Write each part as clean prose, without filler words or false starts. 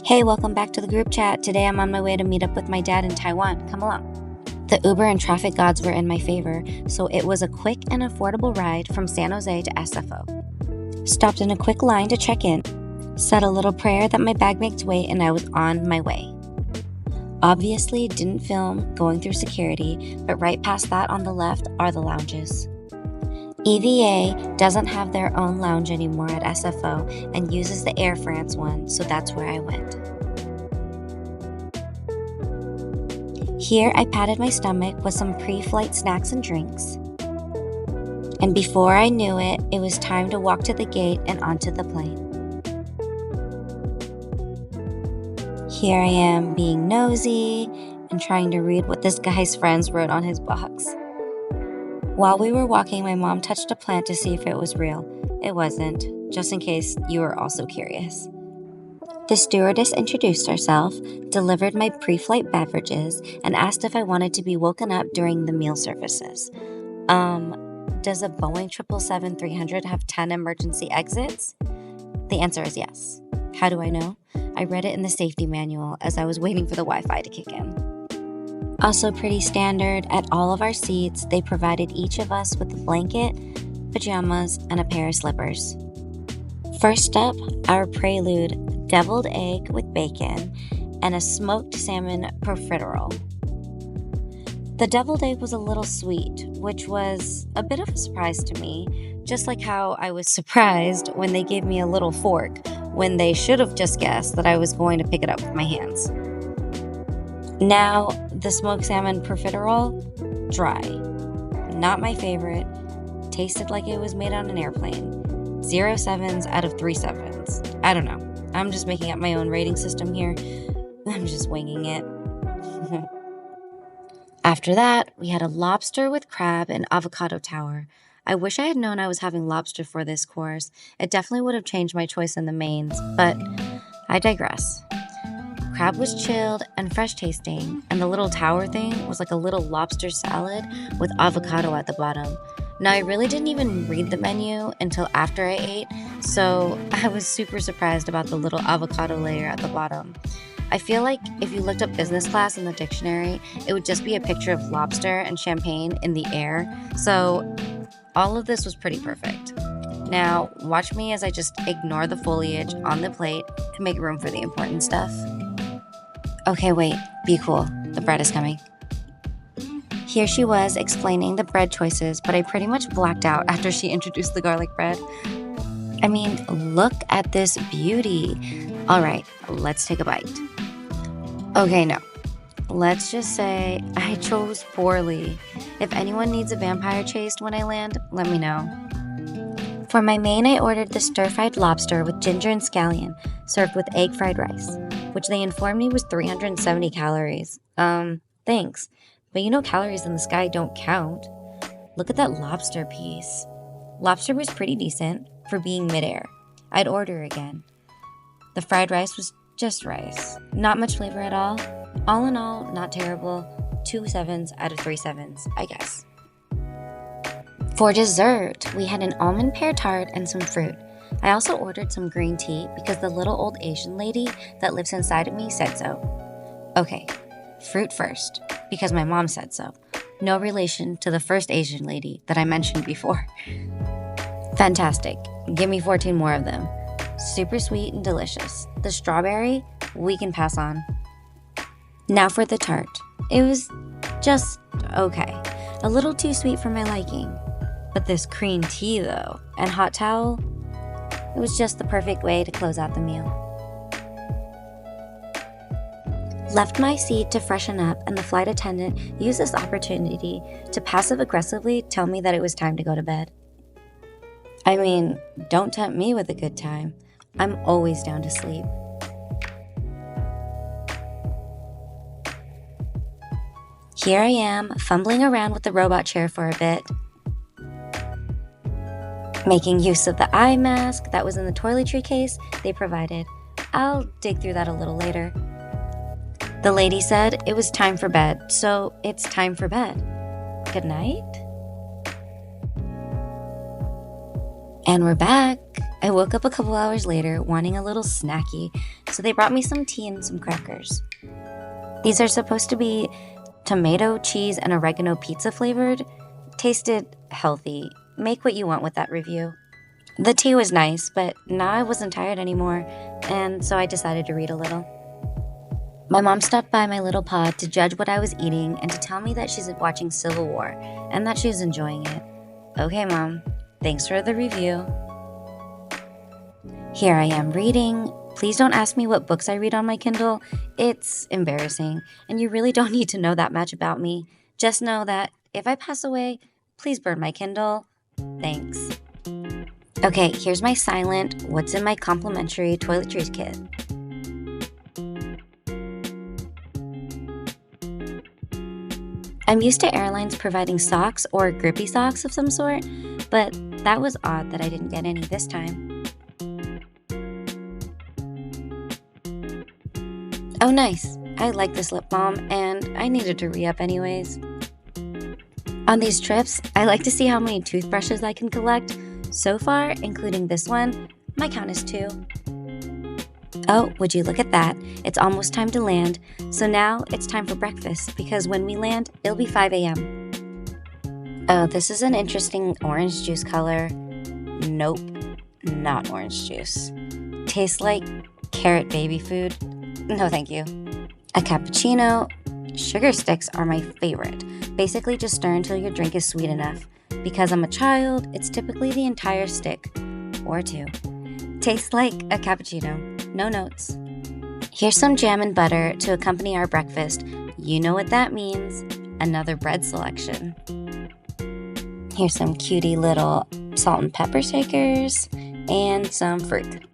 Hey, welcome back to the group chat. Today I'm on my way to meet up with my dad in Taiwan. Come along. The Uber and traffic gods were in my favor, so it was a quick and affordable ride from San Jose to SFO. Stopped in a quick line to check in, said a little prayer that my bag makes weight, and I was on my way. Obviously, didn't film going through security, but right past that on the left are the lounges. EVA doesn't have their own lounge anymore at SFO and uses the Air France one, so that's where I went. Here, I patted my stomach with some pre-flight snacks and drinks. And before I knew it, it was time to walk to the gate and onto the plane. Here I am being nosy and trying to read what this guy's friends wrote on his box. While we were walking, my mom touched a plant to see if it was real. It wasn't, just in case you were also curious. The stewardess introduced herself, delivered my pre-flight beverages, and asked if I wanted to be woken up during the meal services. Does a Boeing 777-300 have 10 emergency exits? The answer is yes. How do I know? I read it in the safety manual as I was waiting for the Wi-Fi to kick in. Also pretty standard, at all of our seats, they provided each of us with a blanket, pajamas, and a pair of slippers. First up, our prelude, deviled egg with bacon, and a smoked salmon profiterole. The deviled egg was a little sweet, which was a bit of a surprise to me, just like how I was surprised when they gave me a little fork, when they should have just guessed that I was going to pick it up with my hands. Now, the smoked salmon profiterole, dry. Not my favorite. Tasted like it was made on an airplane. 0 sevens out of 3 sevens. I don't know. I'm just making up my own rating system here. I'm just winging it. After that, we had a lobster with crab and avocado tower. I wish I had known I was having lobster for this course. It definitely would have changed my choice in the mains, but I digress. Crab was chilled and fresh tasting, and the little tower thing was like a little lobster salad with avocado at the bottom. Now, I really didn't even read the menu until after I ate, so I was super surprised about the little avocado layer at the bottom. I feel like if you looked up business class in the dictionary, it would just be a picture of lobster and champagne in the air, so all of this was pretty perfect. Now, watch me as I just ignore the foliage on the plate to make room for the important stuff. Okay, wait, be cool. The bread is coming. Here she was explaining the bread choices, but I pretty much blacked out after she introduced the garlic bread. I mean, look at this beauty. All right, let's take a bite. Okay, no. Let's just say I chose poorly. If anyone needs a vampire chased when I land, let me know. For my main, I ordered the stir-fried lobster with ginger and scallion, served with egg fried rice, which they informed me was 370 calories. Thanks. But you know calories in the sky don't count. Look at that lobster piece. Lobster was pretty decent for being midair. I'd order again. The fried rice was just rice. Not much flavor at all. All in all, not terrible. 2 sevens out of 3 sevens, I guess. For dessert, we had an almond pear tart and some fruit. I also ordered some green tea because the little old Asian lady that lives inside of me said so. Okay, fruit first, because my mom said so. No relation to the first Asian lady that I mentioned before. Fantastic. Give me 14 more of them. Super sweet and delicious. The strawberry, we can pass on. Now for the tart. It was just okay. A little too sweet for my liking. But this green tea, though, and hot towel, it was just the perfect way to close out the meal. Left my seat to freshen up, and the flight attendant used this opportunity to passive-aggressively tell me that it was time to go to bed. I mean, don't tempt me with a good time. I'm always down to sleep. Here I am, fumbling around with the robot chair for a bit, making use of the eye mask that was in the toiletry case they provided. I'll dig through that a little later. The lady said it was time for bed, so it's time for bed. Good night. And we're back. I woke up a couple hours later wanting a little snacky, so they brought me some tea and some crackers. These are supposed to be tomato, cheese, and oregano pizza flavored. Tasted healthy. Make what you want with that review. The tea was nice, but now I wasn't tired anymore, and so I decided to read a little. My mom stopped by my little pod to judge what I was eating and to tell me that she's watching Civil War and that she's enjoying it. Okay, Mom. Thanks for the review. Here I am reading. Please don't ask me what books I read on my Kindle. It's embarrassing, and you really don't need to know that much about me. Just know that if I pass away, please burn my Kindle. Thanks. Okay, here's my silent, what's in my complimentary toiletries kit. I'm used to airlines providing socks or grippy socks of some sort, but that was odd that I didn't get any this time. Oh, nice. I like this lip balm, and I needed to re-up anyways. On these trips, I like to see how many toothbrushes I can collect. So far, including this one, my count is 2. Oh, would you look at that? It's almost time to land, so now it's time for breakfast, because when we land, it'll be 5 a.m. Oh, this is an interesting orange juice color. Nope, not orange juice. Tastes like carrot baby food. No, thank you. A cappuccino. Sugar sticks are my favorite. Basically, just stir until your drink is sweet enough. Because I'm a child, it's typically the entire stick, or 2. Tastes like a cappuccino. No notes. Here's some jam and butter to accompany our breakfast. You know what that means. Another bread selection. Here's some cutie little salt and pepper shakers and some fruit.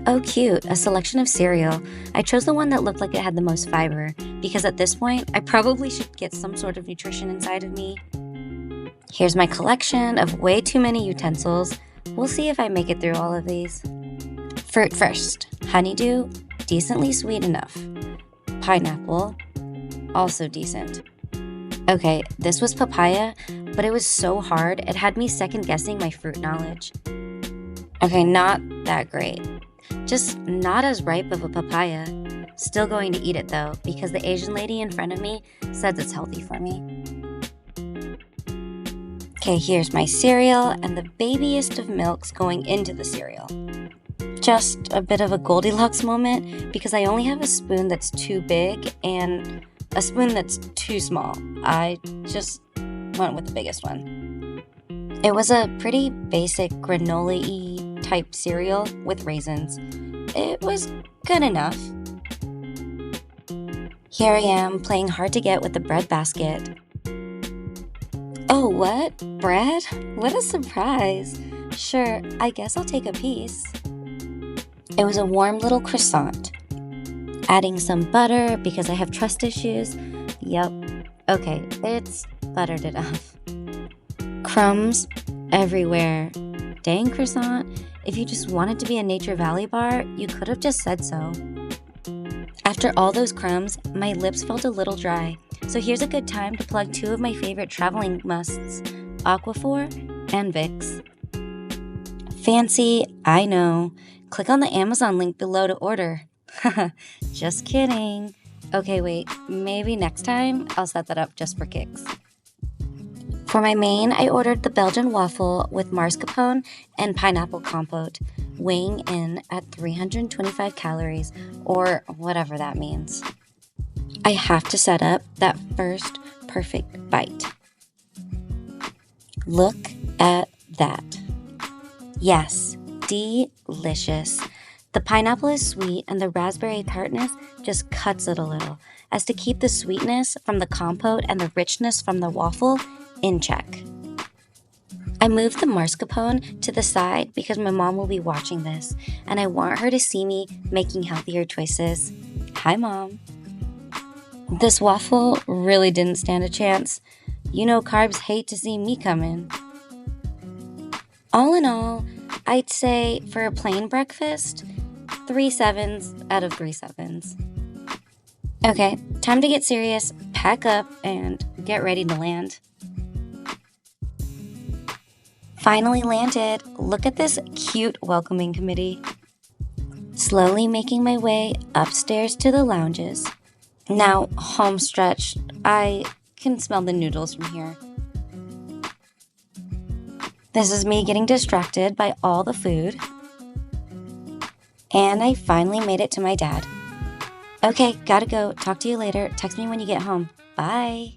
Oh, cute. A selection of cereal. I chose the one that looked like it had the most fiber because at this point, I probably should get some sort of nutrition inside of me. Here's my collection of way too many utensils. We'll see if I make it through all of these. Fruit first. Honeydew, decently sweet enough. Pineapple, also decent. Okay, this was papaya, but it was so hard it had me second guessing my fruit knowledge. Okay, not that great. Just not as ripe of a papaya. Still going to eat it though, because the Asian lady in front of me says it's healthy for me. Okay, here's my cereal and the babiest of milks going into the cereal. Just a bit of a Goldilocks moment because I only have a spoon that's too big and a spoon that's too small. I just went with the biggest one. It was a pretty basic granola-y type cereal with raisins. It was good enough. Here I am playing hard to get with the bread basket. Oh, what? Bread? What a surprise. Sure, I guess I'll take a piece. It was a warm little croissant. Adding some butter because I have trust issues. Yep. Okay, it's buttered enough. Crumbs everywhere. Dang, croissant. If you just wanted to be a Nature Valley bar, you could have just said so. After all those crumbs, my lips felt a little dry. So here's a good time to plug 2 of my favorite traveling musts, Aquaphor and Vicks. Fancy, I know. Click on the Amazon link below to order. Just kidding. Okay, wait, maybe next time I'll set that up just for kicks. For my main, I ordered the Belgian waffle with mascarpone and pineapple compote, weighing in at 325 calories, or whatever that means. I have to set up that first perfect bite. Look at that. Yes, delicious. The pineapple is sweet and the raspberry tartness just cuts it a little, as to keep the sweetness from the compote and the richness from the waffle in check. I moved the mascarpone to the side because my mom will be watching this, and I want her to see me making healthier choices. Hi, Mom. This waffle really didn't stand a chance. You know carbs hate to see me coming. All in all, I'd say for a plain breakfast, 3 7s out of 3 7s. Okay, time to get serious, pack up, and get ready to land. Finally landed. Look at this cute welcoming committee. slowly making my way upstairs to the lounges. Now, home stretch. I can smell the noodles from here. This is me getting distracted by all the food. And I finally made it to my dad. Okay, gotta go. Talk to you later. Text me when you get home. Bye.